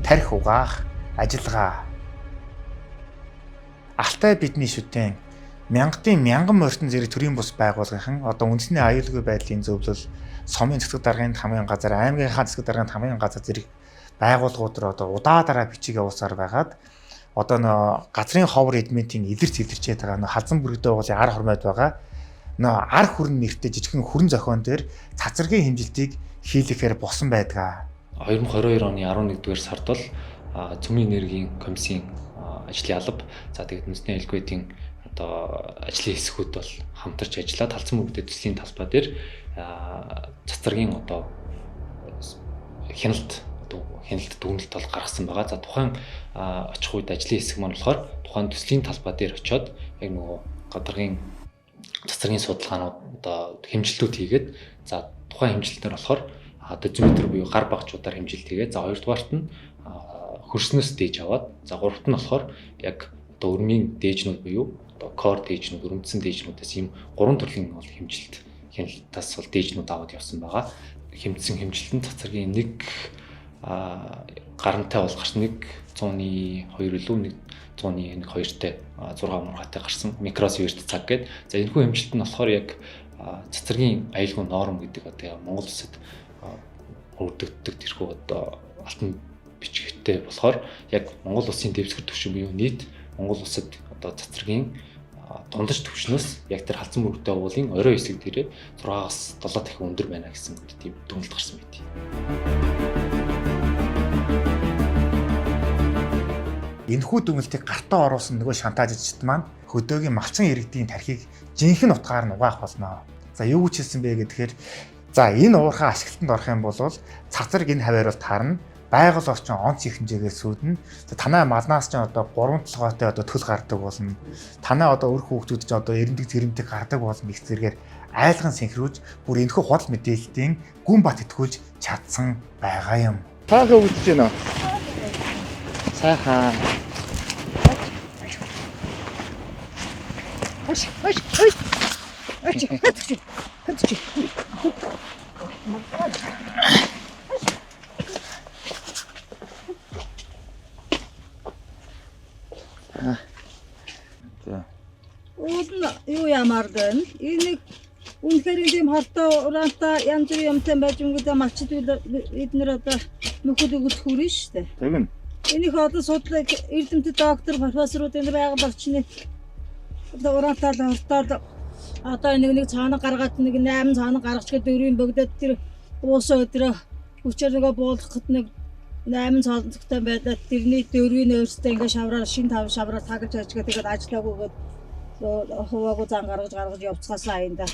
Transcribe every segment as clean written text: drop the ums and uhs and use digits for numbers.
тархи угаах ажиллагаа. Алтай бидний шүтэн мянган морьтон зэрэг төрийн бус байгууллагын одоо үндэсний аюулгүй байдлын зөвлөл, сумын засаг даргын хамгийн газар, аймгийнхаа засаг даргын хамгийн газар зэрэг байгууллагууд руу одоо удаа бичиг явуулсаар байгаад одоо нөө газрын ховор эдментийн илэрчээд байгаа нөө халзан бүрэгдээ уулын ар хормойд байгаа нөө ар хүрэн нэртэй жижигхэн хүрэн зохион дээр цацрагийн хэмжилтийг хийлгэхээр босон байдаг. 2022 оны 11-р сард бол Цөмийн энергийн комиссийн ажлын алба, за тэгээд үндэсний аюулгүй байдлын одоо ажлын хэсгүүд бол хамтарч ажиллаад халзан бүрэгдээ төслийн талбай дээр цацрагийн одоо хяналт дүгнэлт бол гаргасан байгаа. За тухайн очих үед ажлын хэсэг маань болохоор тухайн төслийн талбай дээр очиод яг нөгөө гадаргын цацрагийн судалгаанууд одоо хэмжилтүүд хийгээд за тухайн хэмжилтээр болохоор дозиметр буюу гар багчуудаар хэмжилт хийгээд за хоёрдугаарт нь хөрснөөс дээж аваад за гуравт нь болохоор яг одоо өрмийн дээжнүүд буюу одоо кор дээжнүүд, өрөмдсөн дээжнүүдээс ийм гурван төрлийн бол хэмжилт хяналтаас бол дээжнүүд аваад явсан байгаа. Хэмжсэн хэмжилтэнд цацрагийн нэг гарантай бол гарсан 100-2 илүү 100-2-тэй 6 мургаатай гарсан микросиверт цаг гээд за энэхүү хэмжилт нь болохоор яг цацрагийн аюулгүй норм гэдэг одоо Монгол улсад өргөдөгддөг тэрхүү одоо алтан бичгтээ болохоор яг Монгол улсын дэвсгэр түвшин буюу нийт Монгол улсад одоо цацрагийн дундаж түвшнээс яг тэр халзан бүрэгдээ уулын орой хэсэг дээрээ 6-аас 7 дахин өндөр байна гэсэн тийм дүгнэлт гарсан байт. Энэхүү дүгнэлтийг гартаа оруулсан нөгөө шантажчид маань хөдөөгийн малчин иргэдийн тархийг жинхэнэ утгаар нь угаах болно. За юу гэж хэлсэн бэ гэхээр за энэ уурхаа ашиглалтанд орох юм бол цацраг энэ хаваар бол таарна. Байгаль орчин онц их хэмжээгээр сүйднэ. Танай малнаас ч одоо 3 толгойтой одоо төл гардаг болно. Танай одоо өр хүүхдүүд ч одоо эрендэг зэрэмтэг гардаг болно гэх зэрэгээр айлган синхруулж бүр энэхүү худал мэдээллийн гүн бат итгүүлж чадсан байгаа юм. Таахаа үзэж байна. Сайхан. Юу ямар дэн? Энийг үнэхээр ийм хортой ураантай янз бүрийн юмтай байж өнгөдөө малчид эднэр одоо нөхөд өгөх хүрэн штэ. Тэгнь. Энийг одоо судлаа эрдэмтэд доктор профессорууд энэ байгаль орчны одоо ураантай хортоод одоо нэг цаанаа гаргаад нэг 8 цаанаа гаргач гээд дөрвийн бөгдөд тэр уусаа өдрөө хүчээр нөгөө буулгахад нэг 8 цаанцтай байдаг тэрний дөрвийн өөртөө ингээ шавраар шин тав шавраар тагж ажгаа тэгээд ажиллаагүйгээд хуваагүй зан гаргаж явцгаасаа аянда.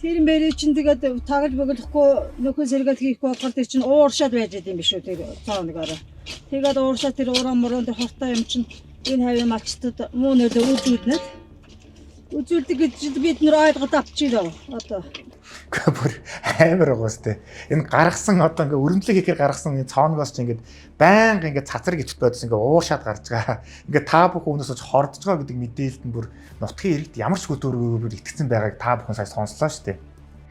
Тэр мэрий чинь тэгээд тагж бөглөхгүй нөхөө сэргээд хийхгүй болохоор тэр чинь ууршаад байж байгаа юм биш үү тэр цаанагаараа. Тэгээд ууршаад тэр уран мөрөн тэр хортой юм чинь энэ хавийн малчтад муу нөлөө үзүүлнэ. Үзүүлдэг гэж бид нэр ойлгоод авчихъя одоо. Гэхдээ бүр амар байгаа сте. Энэ гаргасан одоо ингээ өрөмдлөг хийхээр гаргасан энэ цооногоос ч ингээд байнга ингээ цацраг ичт байдсан ингээ уушаад гарч байгаа. Ингээ та бүхэн өнөөс хордож байгаа гэдэг мэдээлэлд нь бүр нутгийн иргэд ямар ч хөдөлгөөр итгэцэн байгааг та бүхэн сая сонслоо штэ.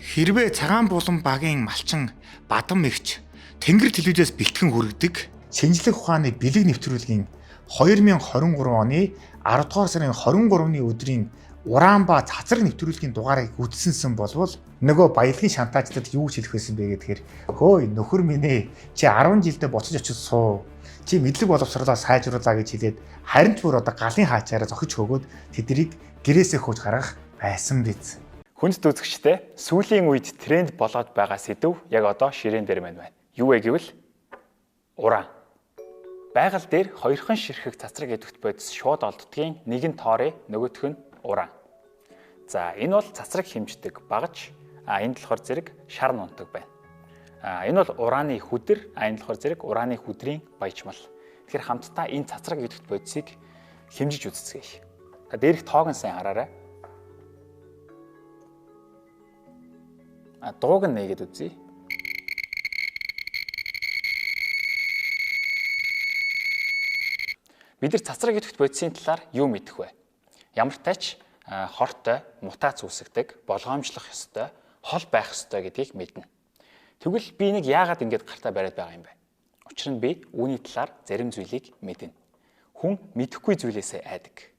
Хэрвээ цагаан булан багийн малчин бадам эгч Тэнгэр телевизээс бэлтгэн хүргэдэг шинжлэх ухааны бэлэг нэвтрүүлгийн 2023 оны 10 дугаар сарын 23-ны өдрийн уран ба цацраг нэвтрүүлгийн дугаарыг үзсэнсэн болвол нөгөө баялагын шантажтад юу хэлэх байсан бэ гэхээр хөөе нөхөр минь ээ чи 10 жилдээ буцаж очиж суу чи мэдлэг боловсруулаа сайжруулаа гэж хэлээд харин ч бүр одоо галын хаачаараа зохиж өгөөд тэднийг гэрээсээ хөөж гаргах байсан биз. Хүнд үзэгчтэй сүүлийн үед тренд болоод байгаа сэдв яг одоо ширээн дээр байна. Юу вэ гэвэл уран. Байгаль дээр хоёрхан ширхэг цацраг идэвхт бодис шууд олддгийн нэг нь тоорой, нөгөөх нь уран. За энэ бол цацраг хэмждэг багаж, энэ болохоор зэрэг шар нунтаг байна. Энэ бол ураны хүдэр, энэ болохоор зэрэг ураны хүдрийн баяжмал. Тэгэхээр хамтдаа энэ цацраг идэвхт бодисыг хэмжиж үзцгээе. Дээрх тоог нь сайн хараарай. Дууг нь нээгээд үзье. Бид нар цацраг идэвхт бодисын талаар юу мэдэх вэ? Ямар тач хортой, мутац үүсгдэг, болгоомжлох ёстой, хол байх ёстой гэдгийг мэднэ. Тэгвэл би нэг яагаад ингэж гартаа бариад байгаа юм бэ? Учир нь би үүний талаар зарим зүйлийг мэднэ. Хүн мэдэхгүй зүйлээсээ айдаг.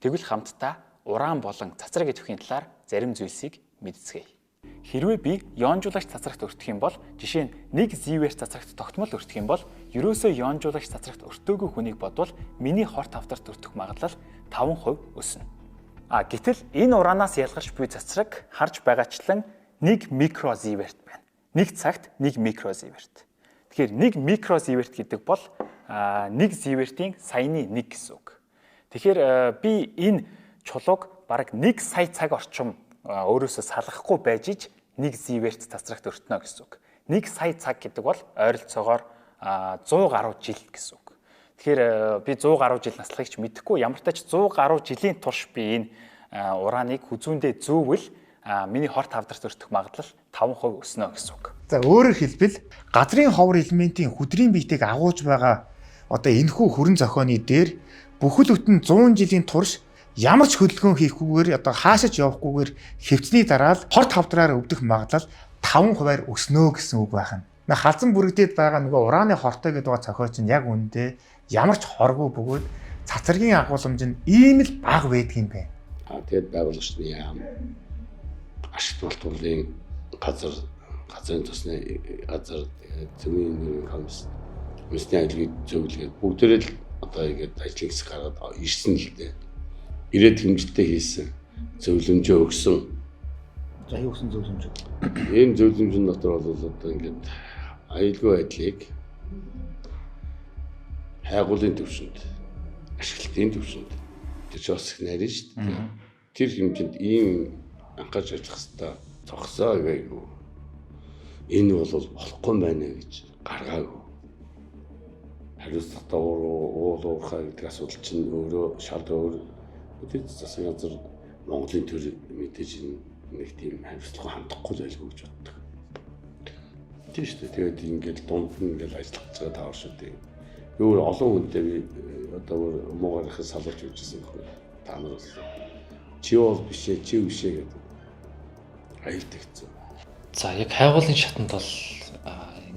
Тэгвэл хамтдаа уран болон цацраг идэвхийн талаар зарим зүйлсийг мэдцгээе. Хэрвээ би ионжуулагч цацрагт өртөх юм бол жишээ нь нэг зиверт цацрагт тогтмол өртөх юм бол ерөөсөө ионжуулагч цацрагт өртөөгүй хүнийг бодвол миний хорт автарт өртөх магадлал 5% өснө. Гэтэл энэ ураанаас ялгарч буй цацраг харж байгаачлан 1 микрозиверт байна. Нэг цагт 1 микрозиверт. Тэгэхээр 1 микрозиверт гэдэг бол 1 зивертийн саяны 1 гэсэн үг. Тэгэхээр би энэ чулууг бараг 1 сая цаг орчим өөрөөсөө салгахгүй байж ич 1 зиверт цацрагт өртнө гэсэн үг. 1 сая цаг гэдэг бол ойролцоогоор 100 гаруй жил гэсэн үг. Тэгэхээр би 100 гаруй жил наслахыг ч мэдэхгүй, ямар ч тач 100 гаруй жилийн турш би энэ урааныг хүзүүндээ зөөвөл миний хорт хавдарт өртөх магадлал 5% өснө гэсэн үг. За өөрөөр хэлбэл газрын ховор элементийн хүдрийн биетийг агуулж байгаа одоо энэхүү хүрэн зохионы дээр бүхэл бүтэн 100 жилийн турш ямар ч хөдөлгөөн хийхгүйгээр одоо хаашаач явахгүйгээр хэвцний дараа л хорт хавдраар өвдөх магадлал 5%-аар өснө гэсэн үг байна. Халзан бүрэгдээд байгаа нөгөө урааны хортой гэдэг байгаа цохиоч нь яг үүндээ ямар ч хоргүй бөгөөд цацрагийн агуулмж нь ийм л бага байдаг юм байна. Тэгээд байгуулагчны яам ашигт болтуулын газрын тусны газар зөвийн комиссны ажлыг зөвлөгээд бүгдээрээ л одоо ингэж ажлыг гаргаад ирсэн л дээ. Ирээд хэмжэлтэй хийсэн, зөвлөмжөө өгсөн. За юу гэсэн зөвлөмж? Энэ зөвлөмжийн дотор бол одоо ингэж аюулгүй байдлыг хайгуулын төвшөнд, ашиглалтын төвшөнд тэр ч бас их нарийн шүү дээ. Тэр хэмжээнд ийм анхаарч ажиллах хэрэгтэй зогсоо гэгээгүй. Энэ бол болохгүй байна гэж гаргаагүй. Хариуцлагатай уурхай гэдэг асуудал чинь өөрөө шал өөр. Үгүй засгийн газар Монголын төр мэдээж нэг тийм хариуцлага хандахгүй байлгүй гэж боддог. Тийм шүү дээ. Тэгээд ингээд дунд нь ингээд ажиллаж байгаа таавар шүү дээ. Өөр олон хүнтэй би одоо муугаар их салуулж үзсэн хөө. Та нар бас чи бол бишээ, чи бишээ гэдэг аюултай. За яг хайгуулын шатанд бол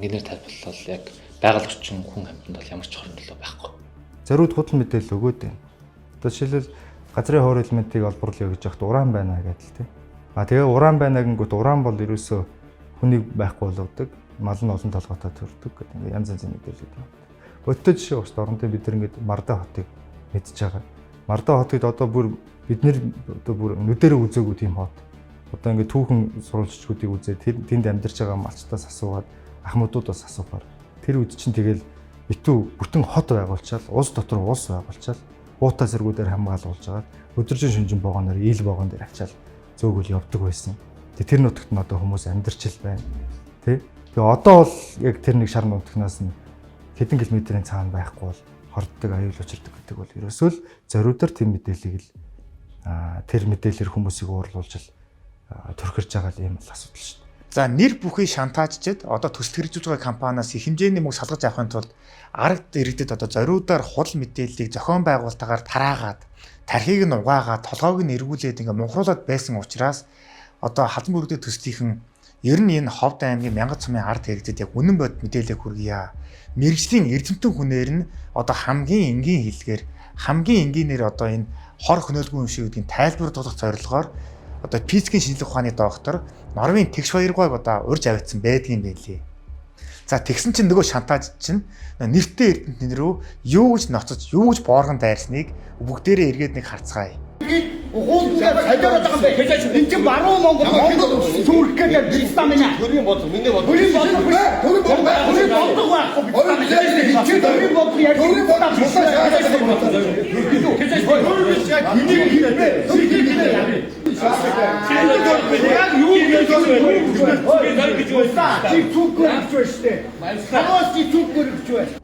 ингээр тайлбарлал яг байгаль орчин хүн амьтанд бол ямар ч хорон төлөө байхгүй. Зориуд худал мэдээлэл өгөөд байна. Одоо жишээлбэл газрын ховор элементийг олборлоё гэж яхад уран байна гэдэг л тийм. Тэгээ уран байна гингүүт уран бол ерөөсөө хүнийг байхгүй болгодог, мал нь олон толгойтой төрдөг гэдэг янз янзын мэдээлэл байна. Өтөө жишээ ус дорнтой бид нар ингээд Марда хотыг мэдж байгаа. Марда хотыг одоо бүр бид нэр одоо бүр нүдэрээ үзээгүй тийм хот. Одоо ингээд түүхэн сурвалжчдуудыг үзээ тэнд амьдарч байгаа малчтаас асуугаад ахмадуудаас асуухаар тэр үед чинь тэгэл битүү бүтэн хот байгуулчаал улс дотор улс байгуулчаал уутаа зэргүүдээр хамгаалуулж байгаа. Өдөржин шүнжин вагоноор ил вагон дээр ачаал зөөгөл явдаг байсан. Тэр нутагт нь одоо хүмүүс амьдарч л байна. Тэ? Тэгээ одоо бол яг тэр нэг шар нутагнаас нь хэдэн километрийн цаана байхгүй бол хорддог аюул учирдаг гэдэг бол ерөөсөө л зориудаар тэр мэдээллийг л тэр мэдээлэлээр хүмүүсийг уурлуулж л төрхөрж байгаа юм л асуудал шүү дээ. За нэр бүхий шантаажчид одоо төсөл хэрэгжүүлж байгаа компаниас их хэмжээний мөнгө салгаж авахын тулд аргад иргэдэд одоо зориудаар худал мэдээллийг зохион байгуулалтаагаар тараагаад тархийг нь угаагаад толгойг нь эргүүлээд ингээ мунхруулад байсан учраас одоо халдан бүрдээ төслийнхэн ер нь энэ Ховд аймгийн Мянгат сумын ард иргэдэд яг үнэн бод мэдээлэл хүргье. Мэргэжлийн эрдэмтэн хүнээр нь одоо хамгийн энгийн хэллэгээр хамгийн энгийнээр одоо энэ хор хөнөөлгүй юм шиг гэдгийг тайлбар тулах зорилгоор одоо физикийн шинжилгээ ухааны доктор Норвегийн тэгш баяргойг одоо урьж авчихсан байдгийн байлээ. За тэгсэн чинь нөгөө шантааж чинь нэртэй эрдэмтэн рүү юу гэж ноцож, юу гэж бооргон дайрсныг бүгдээрээ эргээд нэг харцгаая. Уулдаа солиороод байгаа юм байна. Энд чинь баруун Монгол сүрх гэдэг бистам байна. Төрийн бодлого миний бодлого. Төрийн бодлого байхгүй. Төрийн бодлого яг төрийн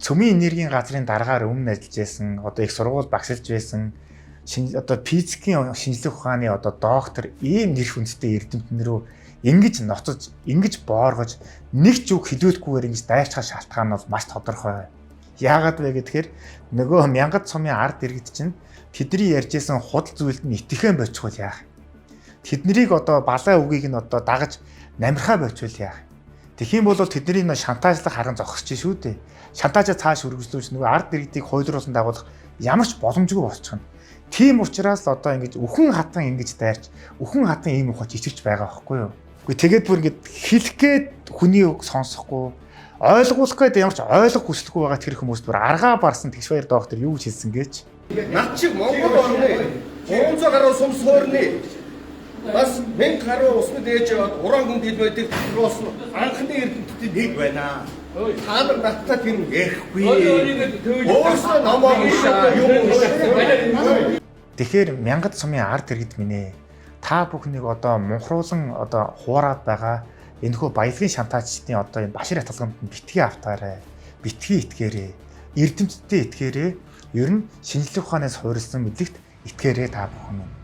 Цөмийн энергийн газрын дараагаар өмнө ажиллаж байсан, одоо их сургууль багшилж байсан одоо физикийн шинжилгээ ухааны одоо доктор ийм нэр хүндтэй эрдэмтэн рүү ингэж ноцож, ингэж бооргож нэг ч үг хэлүүлэхгүйгээр ингэж дайрчхаа шалтгаан нь бол маш тодорхой. Яагаад вэ гэхээр нөгөө Мянгат сумын ард иргэд чинь тэдний ярьжсэн худал зүйлд нь итгэхэн бочихвол яах? Тэднийг одоо балаа үгийг нь одоо дагаж намирхаа бочихвол яах? Тэгхийн бол тэдний нөө шантажлах харан зогсож шүү дээ. Шантажаа цааш үргэлжлүүлж нөгөө ард иргэдийг хойдруулсан дагуулах ямар ч боломжгүй болчихно. Тийм учраас л одоо ингэж үхэн хатан ингэж дайрч үхэн хатан ийм ухаж ичирч байгаа байхгүй юу. Үгүй тэгээд бүр ингэж хэлэх гээд хүний үг сонсохгүй ойлгуулах гээд ямар ч ойлгох хүсэлгүй байгаа тэр хүмүүс бүр аргаа барсан тэгш баяр доктор юу гэж хэлсэн гээч. Над шиг Монгол орны 300 гаруй сум суурны бас 1000 гаруй усны дээж яваад уран хүнд хил байдаг бас анхны эрдэмтдийн нэг байна. Та нар надтай тийм ярихгүй. Өөрсдөө намаа юм. Тэгэхээр мянгад сумын ард иргэд минь та бүхнийг одоо мунхруулан одоо хуураад байгаа энэхүү баялагын шантаачдын одоо энэ башир хатгалгамд битгий автаарай. Битгий итгээрэй. Эрдэмтдээ итгээрэй. Ер нь шинжлэх ухаанаас суурилсан мэдлэгт итгээрэй та бүхэн.